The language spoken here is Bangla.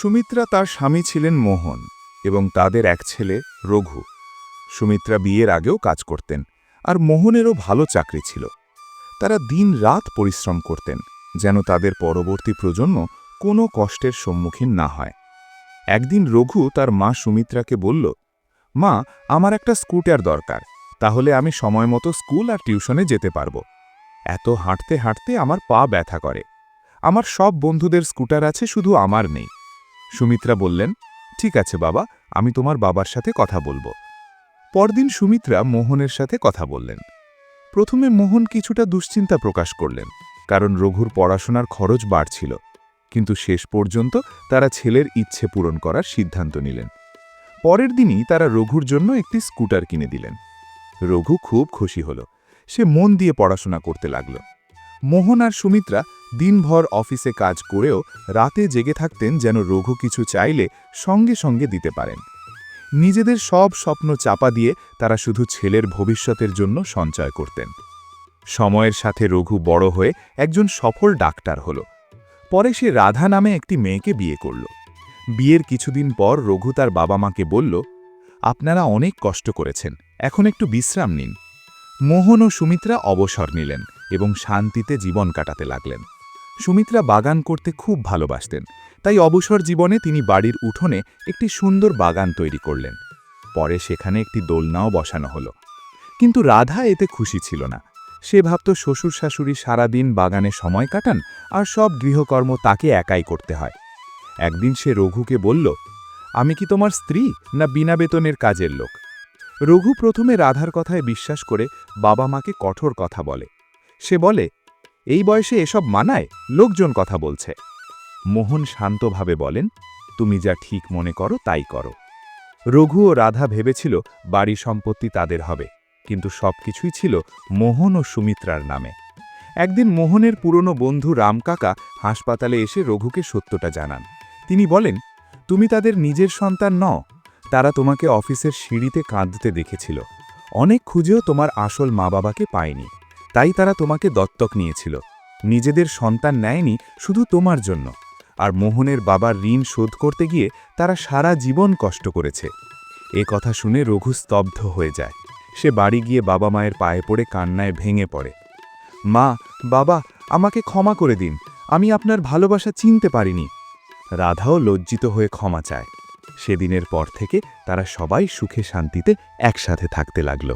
সুমিত্রা তার স্বামী ছিলেন মোহন এবং তাদের এক ছেলে রঘু। সুমিত্রা বিয়ের আগেও কাজ করতেন, আর মোহনেরও ভালো চাকরি ছিল। তারা দিন-রাত পরিশ্রম করতেন যেন তাদের পরবর্তী প্রজন্ম কোনো কষ্টের সম্মুখীন না হয়। একদিন রঘু তার মা সুমিত্রাকে বলল, মা, আমার একটা স্কুটার দরকার, তাহলে আমি সময়মতো স্কুল আর টিউশনে যেতে পারব। এত হাঁটতে হাঁটতে আমার পা ব্যথা করে। আমার সব বন্ধুদের স্কুটার আছে, শুধু আমার নেই। সুমিত্রা বললেন, ঠিক আছে বাবা, আমি তোমার বাবার সাথে কথা বলবো। পরদিন সুমিত্রা মোহনের সাথে কথা বললেন। প্রথমে মোহন কিছুটা দুশ্চিন্তা প্রকাশ করলেন, কারণ রঘুর পড়াশোনার খরচ বাড়ছিল। কিন্তু শেষ পর্যন্ত তারা ছেলের ইচ্ছে পূরণ করার সিদ্ধান্ত নিলেন। পরের দিনই তারা রঘুর জন্য একটি স্কুটার কিনে দিলেন। রঘু খুব খুশি হল। সে মন দিয়ে পড়াশোনা করতে লাগল। মোহন আর সুমিত্রা দিনভর অফিসে কাজ করেও রাতে জেগে থাকতেন যেন রঘু কিছু চাইলে সঙ্গে সঙ্গে দিতে পারেন। নিজেদের সব স্বপ্ন চাপা দিয়ে তারা শুধু ছেলের ভবিষ্যতের জন্য সঞ্চয় করতেন। সময়ের সাথে রঘু বড় হয়ে একজন সফল ডাক্তার হল। পরে সে রাধা নামে একটি মেয়েকে বিয়ে করল। বিয়ের কিছুদিন পর রঘু তার বাবা মাকে বলল, আপনারা অনেক কষ্ট করেছেন, এখন একটু বিশ্রাম নিন। মোহন ও সুমিত্রা অবসর নিলেন এবং শান্তিতে জীবন কাটাতে লাগলেন। সুমিত্রা বাগান করতে খুব ভালোবাসতেন, তাই অবসর জীবনে তিনি বাড়ির উঠোনে একটি সুন্দর বাগান তৈরি করলেন। পরে সেখানে একটি দোলনাও বসানো হলো। কিন্তু রাধা এতে খুশি ছিল না। সে ভাবত শ্বশুর শাশুড়ি সারাদিন বাগানে সময় কাটান, আর সব গৃহকর্ম তাকে একাই করতে হয়। একদিন সে রঘুকে বলল, আমি কি তোমার স্ত্রী না বিনা বেতনের কাজের লোক? রঘু প্রথমে রাধার কথায় বিশ্বাস করে বাবা মাকে কঠোর কথা বলে। সে বলে, এই বয়সে এসব মানায়? লোকজন কথা বলছে। মোহন শান্তভাবে বলেন, তুমি যা ঠিক মনে করো তাই করো। রঘু ও রাধা ভেবেছিল বাড়ি সম্পত্তি তাদের হবে, কিন্তু সবকিছুই ছিল মোহন ও সুমিত্রার নামে। একদিন মোহনের পুরনো বন্ধু রামকাকা হাসপাতালে এসে রঘুকে সত্যটা জানান। তিনি বলেন, তুমি তাদের নিজের সন্তান নও। তারা তোমাকে অফিসের সিঁড়িতে কাঁদতে দেখেছিল। অনেক খুঁজেও তোমার আসল মা বাবাকে পায়নি, তাই তারা তোমাকে দত্তক নিয়েছিল। নিজেদের সন্তান নেয়নি শুধু তোমার জন্য। আর মোহনের বাবার ঋণ শোধ করতে গিয়ে তারা সারা জীবন কষ্ট করেছে। এ কথা শুনে রঘু স্তব্ধ হয়ে যায়। সে বাড়ি গিয়ে বাবা মায়ের পায়ে পড়ে কান্নায় ভেঙে পড়ে। মা, বাবা, আমাকে ক্ষমা করে দিন, আমি আপনার ভালোবাসা চিনতে পারিনি। রাধাও লজ্জিত হয়ে ক্ষমা চায়। সেদিনের পর থেকে তারা সবাই সুখে শান্তিতে একসাথে থাকতে লাগল।